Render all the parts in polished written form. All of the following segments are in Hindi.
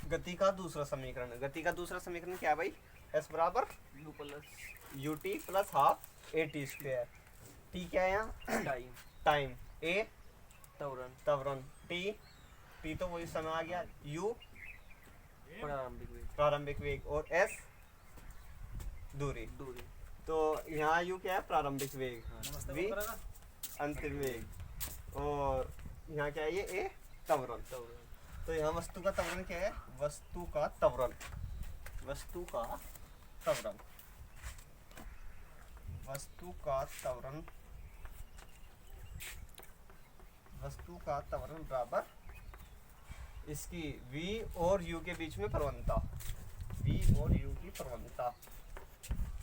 गति का दूसरा समीकरण, गति का दूसरा समीकरण क्या है भाई? s बराबर you plus you T plus half A T square. T क्या है यहाँ? टाइम, टाइम, ए त्वरण, त्वरण, टी तो वही समय आ गया, यू प्रारंभिक वेग, प्रारंभिक वेग और एस दूरी। दूरी। तो यहाँ यू क्या है? प्रारंभिक वेग, हाँ। वी अंतिम वेग, और यहाँ क्या है? ये ए त्वरण। तो यहाँ वस्तु का त्वरण क्या है? वस्तु का त्वरण, वस्तु का त्वरण, वस्तु का त्वरण, वस्तु का त्वरण बराबर इसकी v और u के बीच में प्रवणता, v और u की प्रवणता।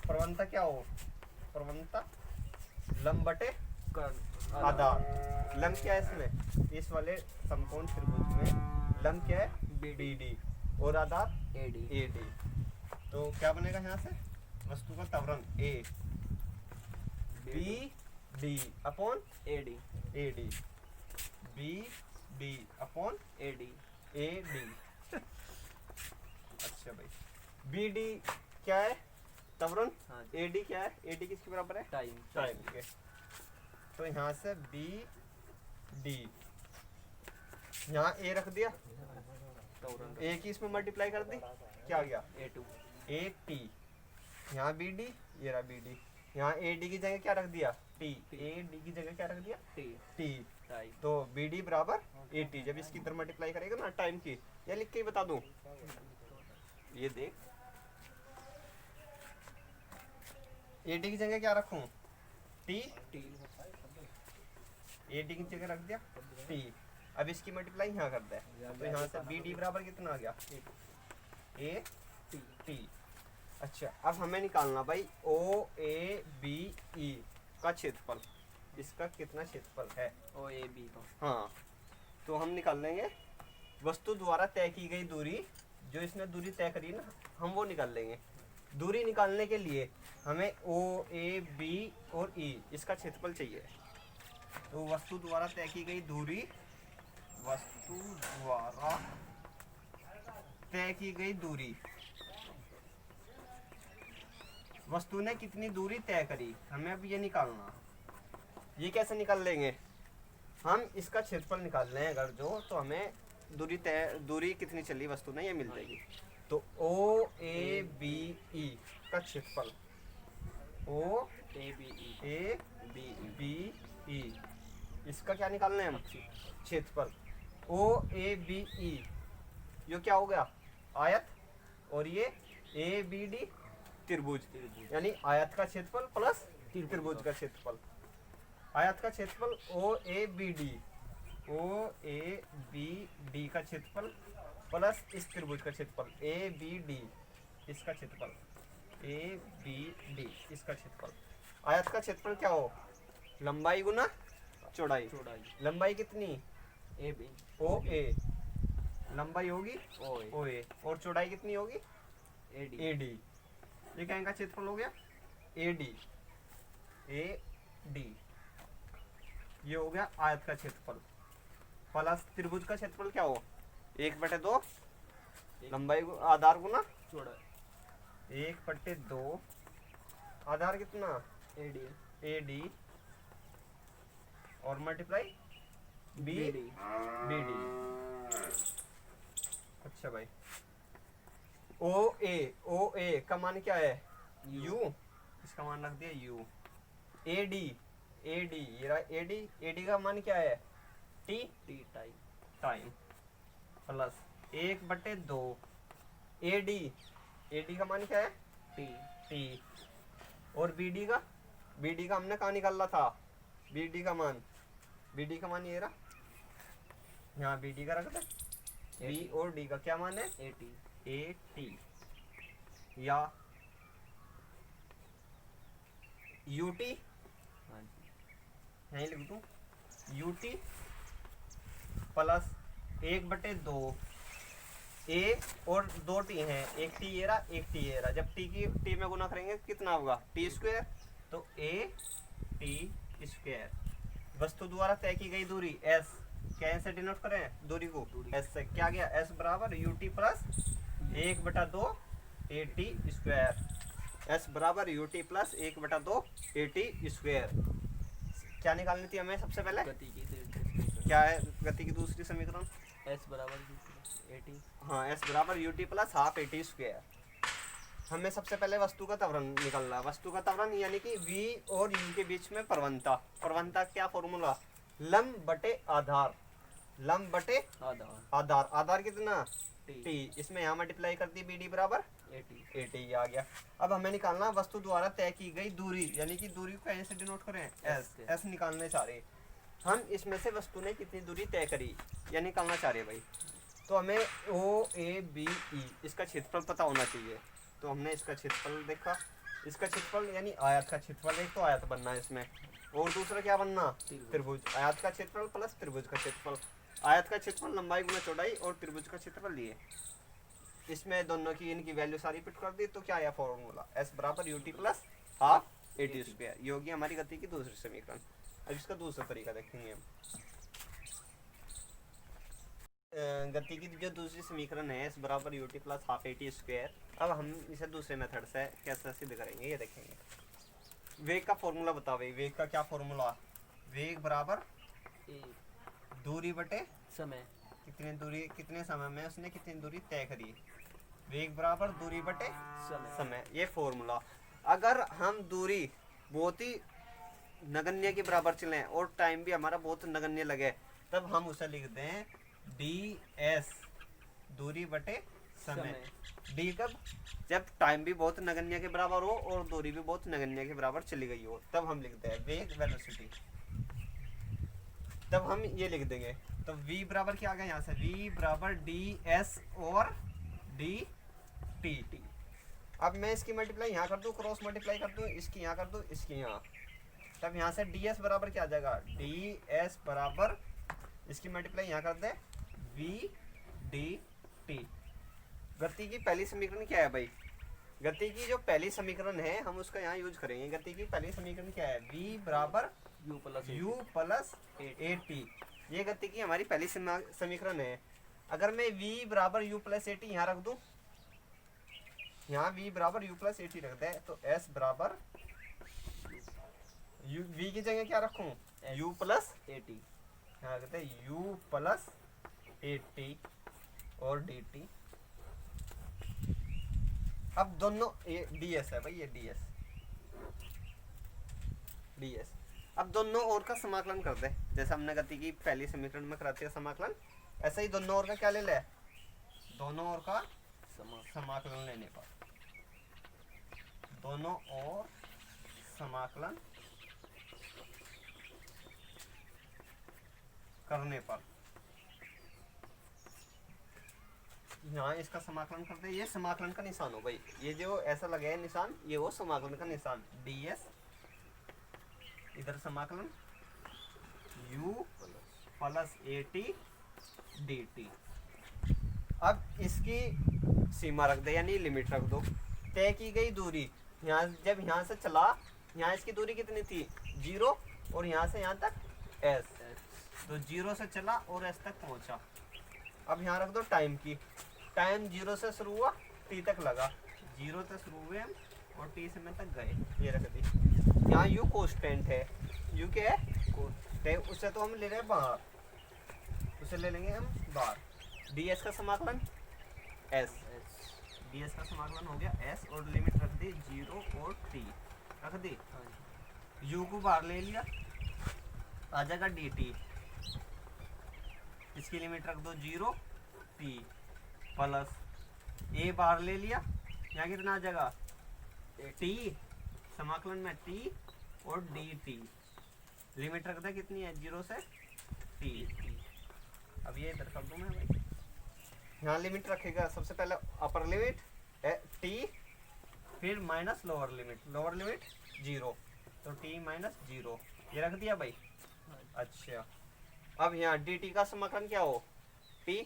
प्रवणता क्या हो? प्रवणता लंब बटे आधार। लंब क्या है इसमें? इस वाले समकोण त्रिभुज में लंब क्या है? BD और आधार AD। तो क्या बनेगा यहाँ से? वस्तु का त्वरण A BD upon AD, BD upon AD। अच्छा भाई, BD क्या है? त्वरण। हाँ। AD क्या है? AD किसके बराबर है? टाइम, टाइम के। तो यहाँ से BD, यहाँ A रख दिया, त्वरण, A की इसमें मल्टीप्लाई कर दी, क्या आ गया? A2, AT। यहाँ BD, ये रहा BD, यहाँ AD की जगह क्या रख दिया? T। AD की जगह क्या रख दिया? T, T। टाइम। तो BD बराबर AT। जब इसकी इधर मल्टीप्लाई करेगा ना टाइम की, या लिख के ही बता दूं, ये देख, AD की जगह क्या रखूं? T। T, AD की जगह रख दिया T। अब इसकी मल्टीप्लाई यहाँ कर दे, तो यहाँ से BD बराबर कितना आ गया? AT। अच्छा, अब हमें निकालना भाई OABE का क्षेत्रफल, इसका कितना क्षेत्रफल है? OAB का। हाँ, तो हम निकाल लेंगे वस्तु द्वारा तय की गई दूरी, जो इसने दूरी तय करी ना, हम वो निकाल लेंगे। दूरी निकालने के लिए हमें OAB और E इसका क्षेत्रफल चाहिए। तो वस्तु द्वारा तय की गई दूरी, वस्तु द्वारा तय की गई दूरी, वस्तु ने कितनी दूरी तय करी, हमें अब ये निकालना। ये कैसे निकाल लेंगे? हम इसका क्षेत्रफल निकाल लें अगर जो, तो हमें दूरी कितनी चली वस्तु ने, ये मिल जाएगी। तो OABE का क्षेत्रफल, OABE इसका क्या निकालना है हम? क्षेत्रफल। OABE ये क्या हो गया? आयत, और ये ABD त्रिभुज, यानी आयत का क्षेत्रफल प्लस त्रिभुज का क्षेत्रफल। आयत का क्षेत्रफल OABD का क्षेत्रफल प्लस इस त्रिभुज का क्षेत्रफल ABD, इसका क्षेत्रफल ABD, इसका क्षेत्रफल। आयत का क्षेत्रफल क्या हो? लंबाई गुना चौड़ाई। लंबाई कितनी? AB, OA, लंबाई होगी OA, और चौड़ाई कितनी होगी? AD। ये क्या इनका क्षेत्रफल हो गया? AD। ये हो गया आयत का क्षेत्रफल प्लस त्रिभुज का क्षेत्रफल क्या हो? 1/2 लंबाई आधार गुना चौड़ाई, 1/2 आधार कितना? AD और मल्टीप्लाई BD। अच्छा भाई, OA का मान क्या है? U, इसका मान रख दिया U। AD ये रहा AD का मान क्या है? T टाइम प्लस 1/2 AD का मान क्या है? T। और BD का हमने कहाँ निकाला था? BD का मान ये रहा, यहाँ BD का रख दे। B और D का क्या मान है? AT या UT, यहीं लिख दूं UT प्लस 1/2 A और 2 T हैं, एक T ये रहा, एक T ये रहा। जब T में गुना करेंगे कितना होगा? T², तो AT²। वस्तु द्वारा तय की गई दूरी S क्या से डिनोट करें दूरी को, दूरी। एस से। क्या गया, एस बराबर U T plus 1/2 A T square. S बराबर U T plus 1/2 A T square. क्या निकालनी थी हमें सबसे पहले, गति की दूसरी क्या है गति की दूसरी समीकरण, एस बराबर 80। हाँ एस बराबर यू टी प्लस हाफ ए टी स्क्वायर। हमें सबसे पहले वस्तु का त्वरण निकालना है। वस्तु का त्वरण यानी कि v और u के बीच में प्रवणता। प्रवणता क्या फॉर्मूला, लंब बटे आधार, लंब बटे आधा आधार। आधार कितना, टी t। इसमें यहाँ मल्टीप्लाई कर दी, बी डी बराबर 80। 80 आ गया। अब हमें निकालना वस्तु द्वारा तय की गई दूरी, यानी कि दूरी को कहीं से डिनोट करें, एस। से। एस निकालने चाह रहे हम, इसमें से वस्तु ने कितनी दूरी तय करी या निकालना चाह रहे भाई। तो हमें ओ ए बी ई इसका क्षेत्रफल पता होना चाहिए। तो हमने इसका क्षेत्रफल देखा, इसका क्षेत्रफल यानी आयत का क्षेत्रफल, एक तो आयत बनना है इसमें, और दूसरा क्या बनना, त्रिभुज। आयत का क्षेत्रफल प्लस त्रिभुज का क्षेत्रफल। आयत का क्षेत्रफल लंबाई गुना चौड़ाई और त्रिभुज का क्षेत्रफल लिए। इसमें दोनों की इनकी वैल्यू सारी पिट कर दी, तो क्या आया फॉर्मूला, एस बराबर यू टी प्लस हाफ ए टी स्क्वायर। ये होगी हमारी गति की दूसरी समीकरण। अब इसका दूसरा तरीका देखेंगे हम। गति की जो दूसरी समीकरण है एस बराबर यू टी प्लस हाफ ए टी स्क्वायर। अब हम इसे दूसरे मेथड से कैसे सिद्ध करेंगे ये देखेंगे। वेग का फॉर्मूला बताओ भाई, वेग का क्या फॉर्मूला, वेग बराबर ए दूरी बटे समय कितने दूरी, कितने समय में उसने कितनी दूरी तय करी। वेग बराबर दूरी बटे समय, ये फॉर्मूला। अगर हम दूरी बहुत ही नगण्य के बराबर चलें और टाइम भी हमारा बहुत नगण्य लगे, तब हम उसे लिख दें डी एस दूरी बटे समय। डी कब, जब टाइम भी बहुत नगण्य के बराबर हो और दूरी भी बहुत नगण्य के बराबर चली गई हो, तब हम लिखते हैं वेग वेलोसिटी। तब हम ये लिख देंगे। तो v बराबर क्या आ गया यहाँ से, v बराबर डी एस और डी टी। अब मैं इसकी मल्टीप्लाई यहाँ कर दूँ, क्रॉस मल्टीप्लाई कर दूँ, इसकी यहाँ कर दूँ, इसकी यहाँ। तब यहाँ से डी एस बराबर क्या आ जाएगा, डी एस बराबर इसकी मल्टीप्लाई यहाँ कर दे v डी टी। गति की पहली समीकरण क्या है भाई, गति की जो पहली समीकरण है हम उसका यहाँ यूज करेंगे। गति की पहली समीकरण क्या है, v बराबर u प्लस ए टी। ये गति की हमारी पहली समीकरण है। अगर मैं v बराबर u प्लस ए टी यहाँ रख दूँ, यहाँ v बराबर u प्लस ए टी रख दे, तो s बराबर v की जगह क्या रखूँ, u प्लस ए टी। यहाँ कहते हैं u प्लस ए टी और डी टी। अब दोनों ये डी एस है भाई, ये डी एस। अब दोनों ओर का समाकलन कर दे, जैसे हमने गति की पहली समीकरण में कराते हैं समाकलन, ऐसे ही दोनों ओर का क्या ले ले, दोनों ओर का समाकलन लेने पर, दोनों ओर समाकलन करने पर यहाँ इसका समाकलन करते हैं। ये समाकलन का निशान हो भाई, ये जो ऐसा लगे है निशान, ये वो समाकलन का निशान, डी एस। इधर समाकलन u plus A T D T. अब इसकी सीमा रख दे, यानी लिमिट रख दो। तय की गई दूरी, यहाँ जब यहाँ से चला, यहाँ इसकी दूरी कितनी थी 0, और यहाँ से यहाँ तक s। तो 0 से चला और s तक पहुँचा। अब यहाँ रख दो टाइम की, टाइम 0 से शुरू हुआ t तक लगा, 0 से शुरू हुए हम और t समय तक गए, ये रख दी। यहाँ u कांस्टेंट है, u क्या है, उसे तो हम ले रहे हैं बाहर, उसे ले लेंगे हम बाहर। ds का समाकलन s, ds का समाकलन हो गया s, और लिमिट रख दी 0 और t रख दी। u को बाहर ले लिया, आ जाएगा dt। इसकी लिमिट रख दो 0 t प्लस a बाहर ले लिया, यहाँ कितना आ जाएगा t, समाकलन में t और dt। लिमिट रख दे कितनी है 0 से t। अब ये इधर कर दूँ मैं भाई, यहाँ लिमिट रखेगा सबसे पहले अपर लिमिट t, फिर माइनस लोअर लिमिट 0, तो t माइनस 0, ये रख दिया भाई। अच्छा, अब यहाँ dt का समाकलन क्या हो, t,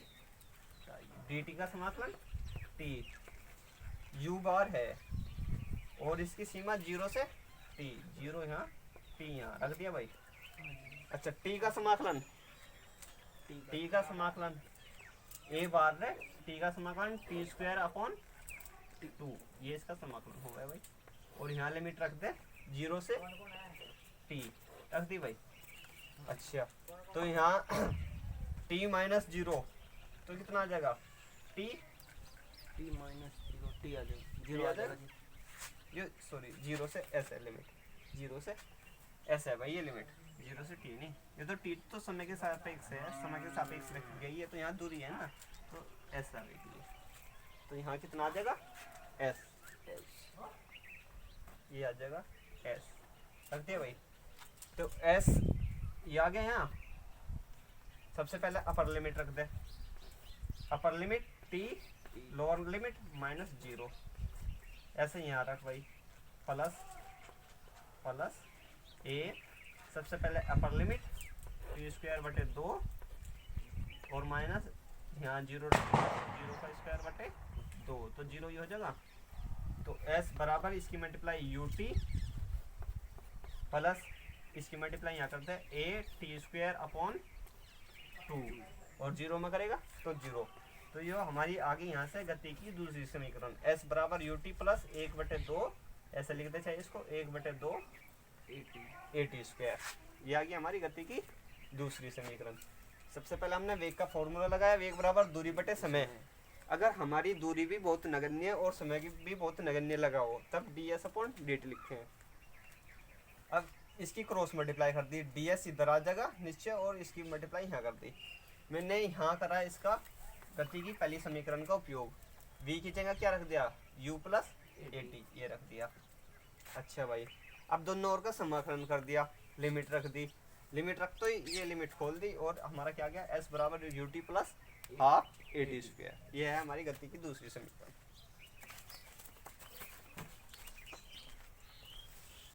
dt का समाकलन t, u बार है और इसकी सीमा 0 से t, 0 यहाँ t यहाँ रख दिया भाई। अच्छा, t का समाकलन टी का समाकलन ए बार है, टी का समाकलन टी स्क्वायर अपॉन 2, ये इसका समाकलन हो गया भाई। और यहाँ लिमिट रख दे 0 से टी, रख दी भाई। अच्छा तो यहाँ टी माइनस 0 तो कितना आ जाएगा, टी टी माइनस 0 टी आ जाएगा, टी 0 आ आ जाएगा जी। ये सॉरी 0 से एस है लिमिट, 0 से एस है भाई ये लिमिट, 0 से टी नहीं, ये तो टी तो समय के सापेक्ष है, समय के सापेक्ष रखी गई है, तो यहाँ दूरी है ना, तो एस आ गई। तो यहाँ कितना आ जाएगा, एस, ये आ जाएगा एस, रख दिया भाई। तो एस ये आ गया यहाँ। सबसे पहले अपर लिमिट रख दे, upper limit T, lower limit minus 0, ऐसे यहाँ रख भाई, प्लस प्लस ए, सबसे पहले अपर लिमिट टी स्क्वायर बटे 2 और माइनस यहाँ 0 का स्क्वायर बटे 2, तो 0 ये हो जाएगा। तो s बराबर इसकी मल्टीप्लाई यू टी प्लस इसकी मल्टीप्लाई यहाँ करते हैं ए टी स्क्वायर अपॉन 2 और 0 में करेगा तो 0। तो ये हमारी आगे यहाँ से गति की दूसरी समीकरण s बराबर यू टी प्लस 1/2, ऐसे लिखते चाहिए इसको 1/2 ए टी स्क्वायर, ये आ गई हमारी गति की दूसरी समीकरण। सबसे पहले हमने वेग का फॉर्मूला लगाया, वेग बराबर दूरी बटे समय। अगर हमारी दूरी भी बहुत नगण्य और समय की भी बहुत नगण्य लगा हो तब D S upon D T लिखते हैं। अब इसकी क्रॉस मल्टीप्लाई कर दी, डी एस इधर आ जाएगा निश्चय और इसकी मल्टीप्लाई यहाँ कर दी। मैंने यहाँ करा इसका गति की पहली समीकरण का उपयोग, v की जगह क्या रख दिया, u प्लस ए टी, ये रख दिया। अच्छा भाई अब दोनों ओर का समाकलन कर दिया, लिमिट रख दी, लिमिट रख तो ये लिमिट खोल दी और हमारा क्या गया, s बराबर यू टी प्लस हाफ ए टी स्क्वायर, ये है हमारी गति की दूसरी समीकरण।